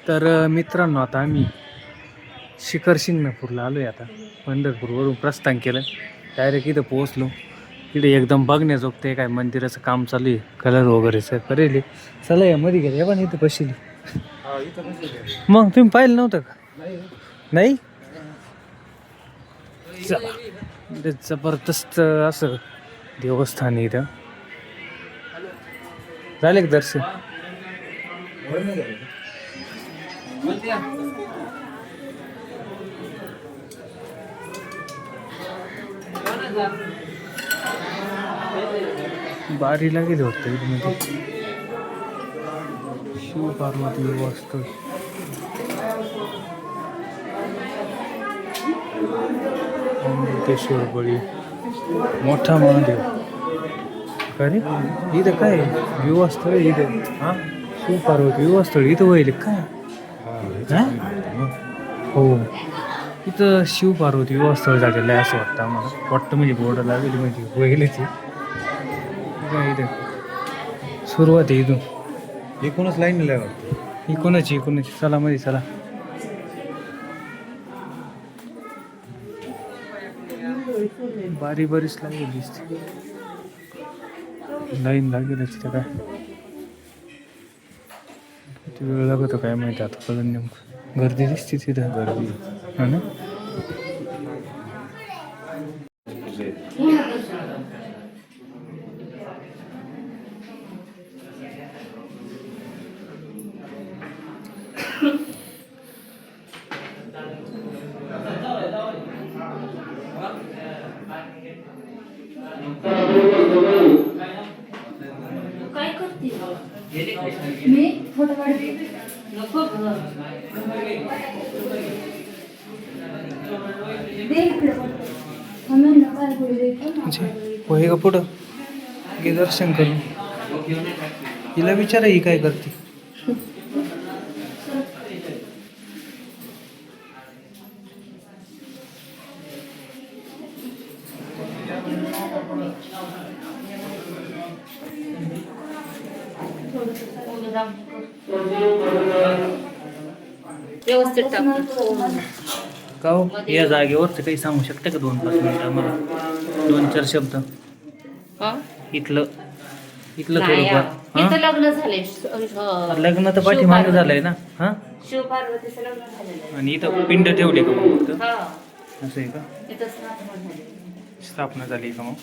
तर मित्रांनो, आता आम्ही शिखर शिंगणापूरला आलो आहे. आता पंढरपूरवरून प्रस्थान केलं, डायरेक्ट इथं पोहोचलो. इकडे एकदम बघण्याजोगतं आहे, काय मंदिराचं काम चालू आहे, कलर वगैरे सर करेल. चला या मध्ये गेले पण इथं बसली. मग तुम्ही पाहिलं नव्हतं का? नाही. चला, जबरदस्त असं देवस्थान आहे इथं. झाले का दर्शन? बारीला गेले होते मध्ये. शिव पार्वती वास्तव ओंकारेश्वर बळी मोठा महादेव. अरे इथं काय विवाहस्थळ इथं? हा, शिव पार्वती विवाहस्थळ इथं वहिले काय? हो, इथं शिव पार्वती विवाहस्थळ झालेलं आहे असं वाटतं आम्हाला. वाटतं म्हणजे बोर्ड लागेल म्हणजे वहिलेची काय इथं सुरुवात आहे इथून. एकूणच लाईन वाटतं. इकूनच चला मध्ये चला. बरीच लागेल दिसते, लाईन लागेलच. तिथं काय किती वेळ लागतो काय माहिती आता, कळून नेमकं. गर्दी दिसते तिथं, गर्दी हा ना. काय करते मी? फोटो काढते नको होय का पुढं गे दर्शन करून. हिला विचारा ही काय करते. व्यवस्थित टाक. का हो, या जागेवरचं काही सांगू शकता का 2-5 मिनिटं आम्हाला? 2-4 शब्द इथलं थोडंफार. इथं लग्न झाले. लग्न तर पाठीमागे झालंय ना. हा, शिव पार्वतीचं लग्न झालेलं आहे. आणि इथं पिंड ठेवले का मग फक्त? हा, असं आहे का? इथं स्थापना झाली. स्थापना झाली का मग?